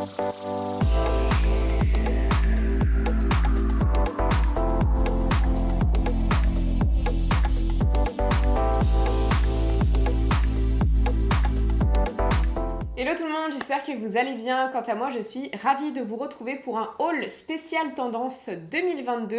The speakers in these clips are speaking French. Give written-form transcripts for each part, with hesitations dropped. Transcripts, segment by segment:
Hello tout le monde, j'espère que vous allez bien. Quant à moi, je suis ravie de vous retrouver pour un haul spécial tendance 2022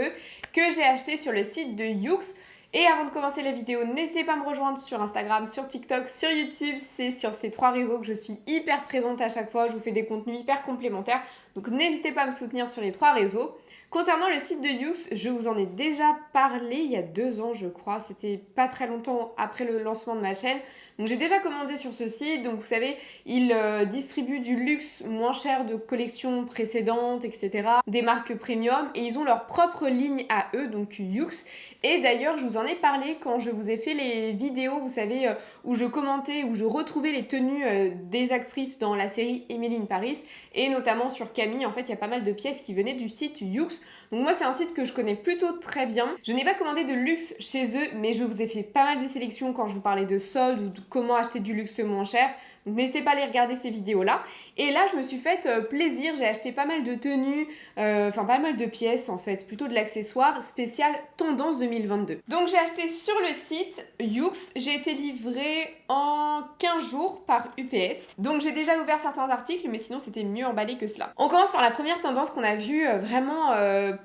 que j'ai acheté sur le site de YOOX. Et avant de commencer la vidéo, n'hésitez pas à me rejoindre sur Instagram, sur TikTok, sur YouTube. C'est sur ces 3 réseaux que je suis hyper présente à chaque fois. Je vous fais des contenus hyper complémentaires. Donc n'hésitez pas à me soutenir sur les 3 réseaux. Concernant le site de YOOX, je vous en ai déjà parlé il y a 2 ans, je crois. C'était pas très longtemps après le lancement de ma chaîne. Donc j'ai déjà commandé sur ce site. Donc vous savez, ils distribuent du luxe moins cher de collections précédentes, etc. Des marques premium. Et ils ont leur propre ligne à eux, donc YOOX. Et d'ailleurs, je vous en ai parlé quand je vous ai fait les vidéos, vous savez, où je commentais, où je retrouvais les tenues des actrices dans la série Emily in Paris. Et notamment sur Camille, en fait, il y a pas mal de pièces qui venaient du site YOOX. Donc moi, c'est un site que je connais plutôt très bien. Je n'ai pas commandé de luxe chez eux, mais je vous ai fait pas mal de sélections quand je vous parlais de soldes ou de comment acheter du luxe moins cher. Donc n'hésitez pas à aller regarder ces vidéos-là. Et là, je me suis fait plaisir. J'ai acheté pas mal de tenues, pas mal de pièces en fait, plutôt de l'accessoire spécial tendance 2022. Donc j'ai acheté sur le site YOOX. J'ai été livrée en 15 jours par UPS. Donc j'ai déjà ouvert certains articles, mais sinon c'était mieux emballé que cela. On commence par la première tendance qu'on a vue vraiment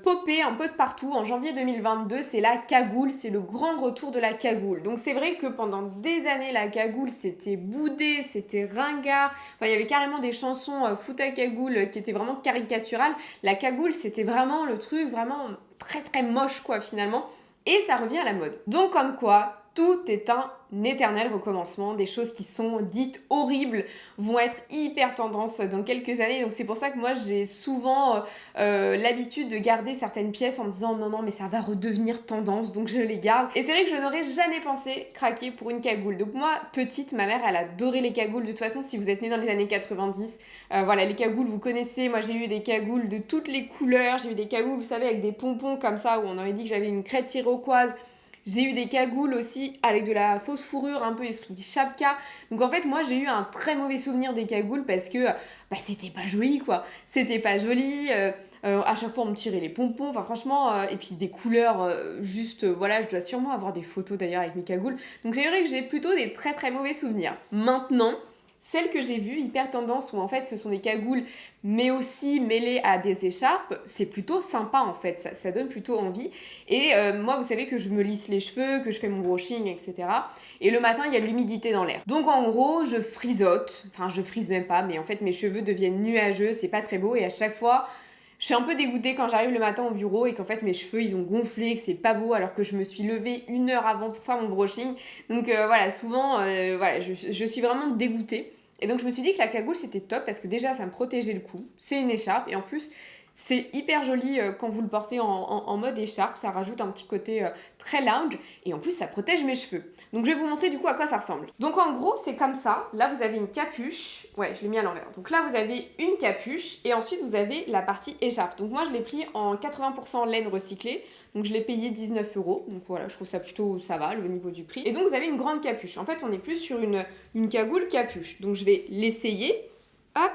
popper un peu de partout en janvier 2022. C'est la cagoule, c'est le grand retour de la cagoule. Donc c'est vrai que pendant des années, la cagoule c'était boudé, c'était ringard. Enfin, il y avait carrément des chansons foot à cagoule qui étaient vraiment caricaturales. La cagoule, c'était vraiment le truc vraiment très très moche quoi finalement. Et ça revient à la mode. Donc comme quoi, tout est un éternel recommencement. Des choses qui sont dites horribles vont être hyper tendance dans quelques années. Donc c'est pour ça que moi j'ai souvent l'habitude de garder certaines pièces en me disant non mais ça va redevenir tendance, donc je les garde. Et c'est vrai que je n'aurais jamais pensé craquer pour une cagoule. Donc moi petite, ma mère elle adorait les cagoules. De toute façon, si vous êtes née dans les années 90, voilà, les cagoules vous connaissez. Moi j'ai eu des cagoules de toutes les couleurs. J'ai eu des cagoules, vous savez, avec des pompons comme ça où on aurait dit que j'avais une crête iroquoise. J'ai eu des cagoules aussi avec de la fausse fourrure, un peu esprit chapka. Donc en fait, moi, j'ai eu un très mauvais souvenir des cagoules parce que c'était pas joli, quoi. C'était pas joli. À chaque fois, on me tirait les pompons. Enfin, franchement, et puis des couleurs juste... voilà, je dois sûrement avoir des photos d'ailleurs avec mes cagoules. Donc c'est vrai que j'ai plutôt des très très mauvais souvenirs. Maintenant... celle que j'ai vue, hyper tendance, où en fait ce sont des cagoules, mais aussi mêlées à des écharpes, c'est plutôt sympa en fait, ça donne plutôt envie. Et moi, vous savez que je me lisse les cheveux, que je fais mon brushing, etc. Et le matin, il y a de l'humidité dans l'air. Donc en gros, je frisote, enfin je frise même pas, mais en fait mes cheveux deviennent nuageux, c'est pas très beau, et à chaque fois... je suis un peu dégoûtée quand j'arrive le matin au bureau et qu'en fait mes cheveux ils ont gonflé, que c'est pas beau alors que je me suis levée 1 heure avant pour faire mon brushing. Donc voilà, souvent voilà, je suis vraiment dégoûtée. Et donc je me suis dit que la cagoule c'était top parce que déjà ça me protégeait le cou, c'est une écharpe et en plus c'est hyper joli quand vous le portez en mode écharpe, ça rajoute un petit côté très lounge et en plus ça protège mes cheveux. Donc je vais vous montrer du coup à quoi ça ressemble. Donc en gros c'est comme ça, là vous avez une capuche, ouais je l'ai mis à l'envers. Donc là vous avez une capuche et ensuite vous avez la partie écharpe. Donc moi je l'ai pris en 80% laine recyclée, donc je l'ai payé 19 €. Donc voilà, je trouve ça plutôt ça va au niveau du prix. Et donc vous avez une grande capuche, en fait on est plus sur une cagoule capuche. Donc je vais l'essayer, hop.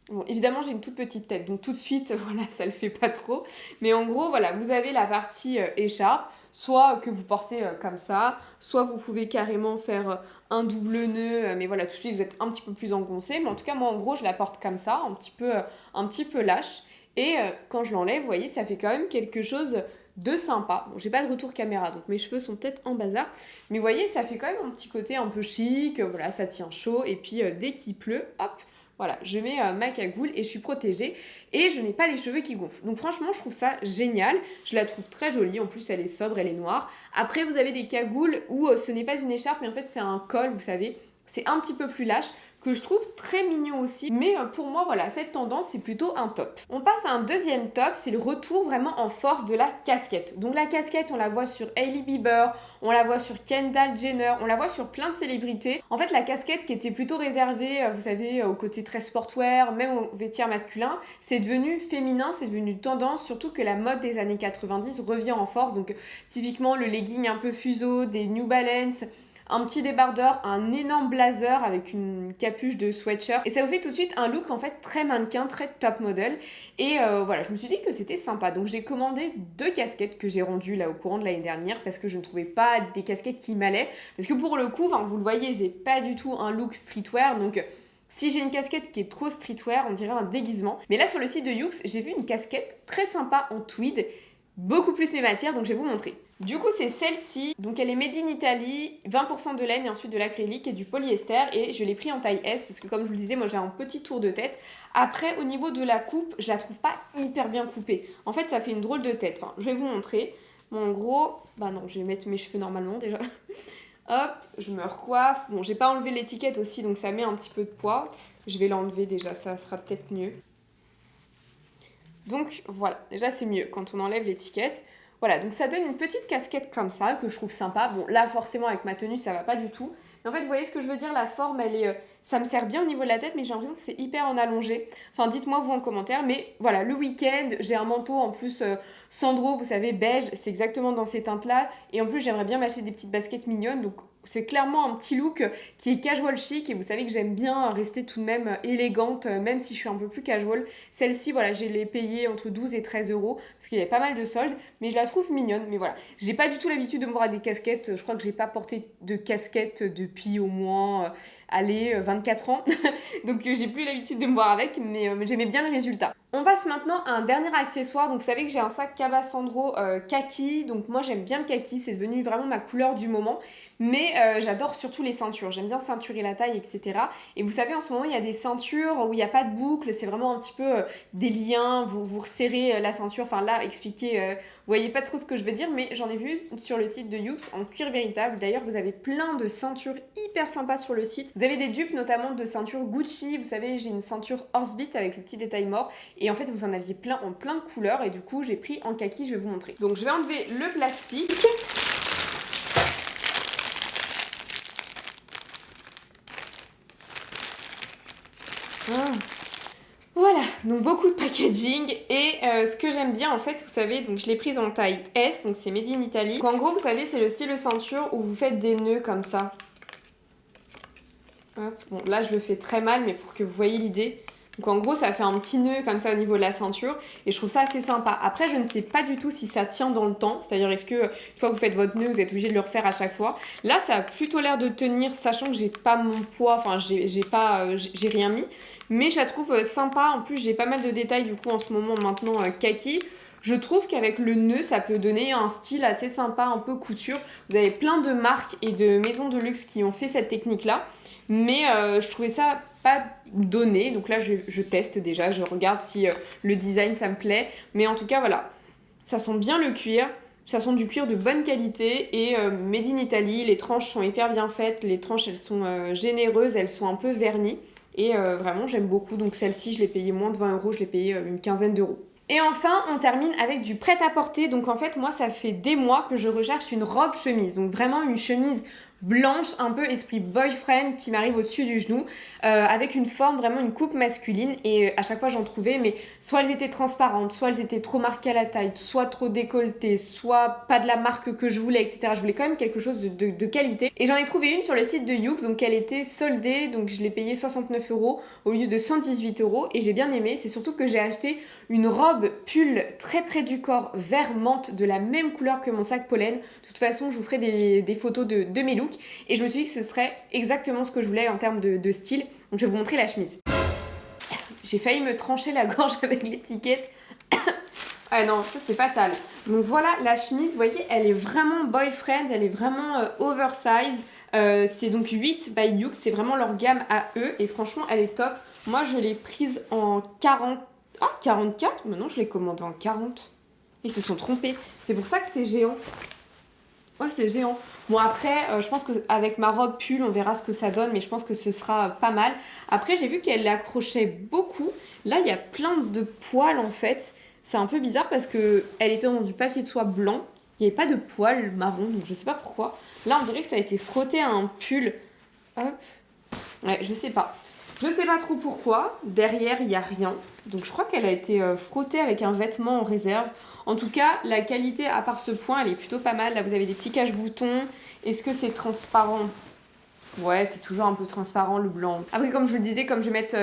Bon, évidemment, j'ai une toute petite tête, donc tout de suite, voilà, ça le fait pas trop. Mais en gros, voilà, vous avez la partie écharpe, soit que vous portez comme ça, soit vous pouvez carrément faire un double nœud, mais voilà, tout de suite, vous êtes un petit peu plus engoncé. Mais en tout cas, moi, en gros, je la porte comme ça, un petit peu lâche. Et quand je l'enlève, vous voyez, ça fait quand même quelque chose de sympa. Bon, j'ai pas de retour caméra, donc mes cheveux sont peut-être en bazar. Mais vous voyez, ça fait quand même un petit côté un peu chic, voilà, ça tient chaud. Et puis, dès qu'il pleut, hop, voilà, je mets ma cagoule et je suis protégée et je n'ai pas les cheveux qui gonflent. Donc franchement, je trouve ça génial. Je la trouve très jolie. En plus, elle est sobre, elle est noire. Après, vous avez des cagoules où ce n'est pas une écharpe, mais en fait, c'est un col, vous savez. C'est un petit peu plus lâche, que je trouve très mignon aussi. Mais pour moi, voilà, cette tendance, c'est plutôt un top. On passe à un deuxième top, c'est le retour vraiment en force de la casquette. Donc la casquette, on la voit sur Hailey Bieber, on la voit sur Kendall Jenner, on la voit sur plein de célébrités. En fait, la casquette qui était plutôt réservée, vous savez, au côté très sportwear, même au vestiaire masculin, c'est devenu féminin, c'est devenu tendance, surtout que la mode des années 90 revient en force. Donc typiquement, le legging un peu fuseau, des New Balance, un petit débardeur, un énorme blazer avec une capuche de sweatshirt. Et ça vous fait tout de suite un look en fait très mannequin, très top model. Et voilà, je me suis dit que c'était sympa. Donc j'ai commandé 2 casquettes que j'ai rendues là au courant de l'année dernière parce que je ne trouvais pas des casquettes qui m'allaient. Parce que pour le coup, vous le voyez, j'ai pas du tout un look streetwear. Donc si j'ai une casquette qui est trop streetwear, on dirait un déguisement. Mais là sur le site de Yoox, j'ai vu une casquette très sympa en tweed, beaucoup plus mes matières, donc je vais vous montrer. Du coup c'est celle-ci, donc elle est made in Italy, 20% de laine et ensuite de l'acrylique et du polyester, et je l'ai pris en taille S parce que comme je vous le disais, moi j'ai un petit tour de tête. Après au niveau de la coupe, je la trouve pas hyper bien coupée. En fait ça fait une drôle de tête, enfin je vais vous montrer. Bon, en gros, bah non, je vais mettre mes cheveux normalement déjà. Hop, je me recoiffe. Bon, j'ai pas enlevé l'étiquette aussi, donc ça met un petit peu de poids. Je vais l'enlever déjà, ça sera peut-être mieux. Donc voilà, déjà c'est mieux quand on enlève l'étiquette. Voilà, donc ça donne une petite casquette comme ça, que je trouve sympa. Bon, là forcément avec ma tenue ça va pas du tout. Mais en fait, vous voyez ce que je veux dire, la forme, elle est, ça me sert bien au niveau de la tête, mais j'ai l'impression que c'est hyper en allongé. Enfin, dites-moi vous en commentaire. Mais voilà, le week-end, j'ai un manteau en plus Sandro, vous savez, beige, c'est exactement dans ces teintes-là. Et en plus, j'aimerais bien m'acheter des petites baskets mignonnes, donc c'est clairement un petit look qui est casual chic, et vous savez que j'aime bien rester tout de même élégante, même si je suis un peu plus casual. Celle-ci, voilà, je l'ai payée entre 12 et 13 euros, parce qu'il y avait pas mal de soldes, mais je la trouve mignonne. Mais voilà, j'ai pas du tout l'habitude de me voir avec des casquettes, je crois que j'ai pas porté de casquette depuis au moins, 24 ans, donc j'ai plus l'habitude de me voir avec, mais j'aimais bien le résultat. On passe maintenant à un dernier accessoire. Donc vous savez que j'ai un sac Cava Sandro kaki, donc moi j'aime bien le kaki, c'est devenu vraiment ma couleur du moment. Mais j'adore surtout les ceintures, j'aime bien ceinturer la taille, etc. Et vous savez, en ce moment, il y a des ceintures où il n'y a pas de boucle, c'est vraiment un petit peu des liens, vous resserrez la ceinture. Enfin là, expliquez, vous voyez pas trop ce que je veux dire, mais j'en ai vu sur le site de Yoox en cuir véritable. D'ailleurs, vous avez plein de ceintures hyper sympas sur le site. Vous avez des dupes notamment de ceintures Gucci, vous savez, j'ai une ceinture Horsebit avec le petit détail mort. Et en fait, vous en aviez plein en plein de couleurs, et du coup, j'ai pris en kaki, je vais vous montrer. Donc je vais enlever le plastique. Voilà, donc beaucoup de packaging, et ce que j'aime bien en fait, vous savez, donc je l'ai prise en taille S, donc c'est made in Italy. Donc en gros, vous savez, c'est le style ceinture où vous faites des nœuds comme ça. Hop, bon là je le fais très mal, mais pour que vous voyez l'idée. Donc en gros, ça fait un petit nœud comme ça au niveau de la ceinture, et je trouve ça assez sympa. Après, je ne sais pas du tout si ça tient dans le temps, c'est-à-dire est-ce que une fois que vous faites votre nœud, vous êtes obligé de le refaire à chaque fois. Là, ça a plutôt l'air de tenir, sachant que j'ai pas mon poids, enfin j'ai rien mis, mais je la trouve sympa. En plus, j'ai pas mal de détails du coup en ce moment maintenant kaki. Je trouve qu'avec le nœud, ça peut donner un style assez sympa, un peu couture. Vous avez plein de marques et de maisons de luxe qui ont fait cette technique-là, mais je trouvais ça pas donné, donc là je teste déjà, je regarde si le design ça me plaît, mais en tout cas voilà, ça sent bien le cuir, ça sent du cuir de bonne qualité, et made in Italy, les tranches sont hyper bien faites, les tranches elles sont généreuses, elles sont un peu vernies, et vraiment j'aime beaucoup. Donc celle-ci je l'ai payée moins de 20 euros, je l'ai payée une quinzaine d'euros. Et enfin, on termine avec du prêt-à-porter. Donc en fait, moi, ça fait des mois que je recherche une robe chemise. Donc vraiment une chemise blanche, un peu esprit boyfriend, qui m'arrive au-dessus du genou, avec une forme, vraiment une coupe masculine. Et à chaque fois, j'en trouvais, mais soit elles étaient transparentes, soit elles étaient trop marquées à la taille, soit trop décolletées, soit pas de la marque que je voulais, etc. Je voulais quand même quelque chose de qualité. Et j'en ai trouvé une sur le site de Yoox, donc elle était soldée, donc je l'ai payée 69 euros au lieu de 118 euros. Et j'ai bien aimé, c'est surtout que j'ai acheté une robe pull très près du corps, vert menthe, de la même couleur que mon sac pollen. De toute façon, je vous ferai des photos de mes looks. Et je me suis dit que ce serait exactement ce que je voulais en termes de style. Donc je vais vous montrer la chemise. J'ai failli me trancher la gorge avec l'étiquette. Ah non, ça c'est fatal. Donc voilà la chemise, vous voyez, elle est vraiment boyfriend, elle est vraiment oversize. C'est donc 8 by Yoox, c'est vraiment leur gamme à eux. Et franchement, elle est top. Moi, je l'ai prise en 40... Ah, 44 ? Maintenant, je l'ai commandée en 40. Ils se sont trompés. C'est pour ça que c'est géant. Ouais, c'est géant. Bon, après, je pense qu'avec ma robe pull, on verra ce que ça donne, mais je pense que ce sera pas mal. Après, j'ai vu qu'elle l'accrochait beaucoup. Là, il y a plein de poils, en fait. C'est un peu bizarre parce qu'elle était dans du papier de soie blanc. Il n'y avait pas de poils marron, donc je sais pas pourquoi. Là, on dirait que ça a été frotté à un pull. Hop. Ouais, je sais pas. Je sais pas trop pourquoi. Derrière, il n'y a rien. Donc je crois qu'elle a été frottée avec un vêtement en réserve. En tout cas, la qualité, à part ce point, elle est plutôt pas mal. Là, vous avez des petits cache-boutons. Est-ce que c'est transparent? Ouais, c'est toujours un peu transparent le blanc. Après, comme je le disais, comme je vais mettre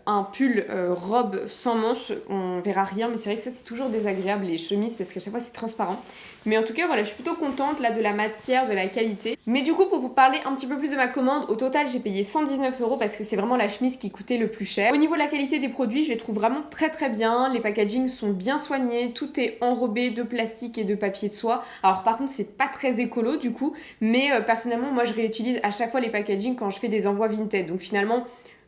un pull robe sans manches, on verra rien. Mais c'est vrai que ça, c'est toujours désagréable, les chemises, parce qu'à chaque fois, c'est transparent. Mais en tout cas, voilà, je suis plutôt contente là de la matière, de la qualité. Mais du coup, pour vous parler un petit peu plus de ma commande, au total, j'ai payé 119 € parce que c'est vraiment la chemise qui coûtait le plus cher. Au niveau de la qualité des produits, je les trouve vraiment très très bien. Les packagings sont bien soignés, tout est enrobé de plastique et de papier de soie. Alors par contre, c'est pas très écolo du coup, mais personnellement, moi, je réutilise à chaque fois les packaging quand je fais des envois Vinted. Donc finalement,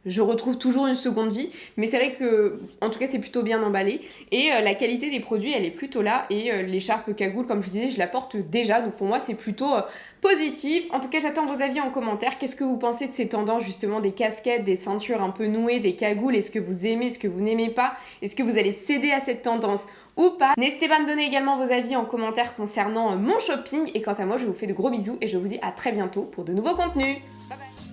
je retrouve toujours une seconde vie, mais c'est vrai que, en tout cas, c'est plutôt bien emballé. Et la qualité des produits, elle est plutôt là. Et l'écharpe cagoule, comme je vous disais, je la porte déjà. Donc pour moi, c'est plutôt positif. En tout cas, j'attends vos avis en commentaire. Qu'est-ce que vous pensez de ces tendances, justement, des casquettes, des ceintures un peu nouées, des cagoules? Est-ce que vous aimez, est-ce que vous n'aimez pas? Est-ce que vous allez céder à cette tendance ou pas? N'hésitez pas à me donner également vos avis en commentaire concernant mon shopping. Et quant à moi, je vous fais de gros bisous et je vous dis à très bientôt pour de nouveaux contenus. Bye bye.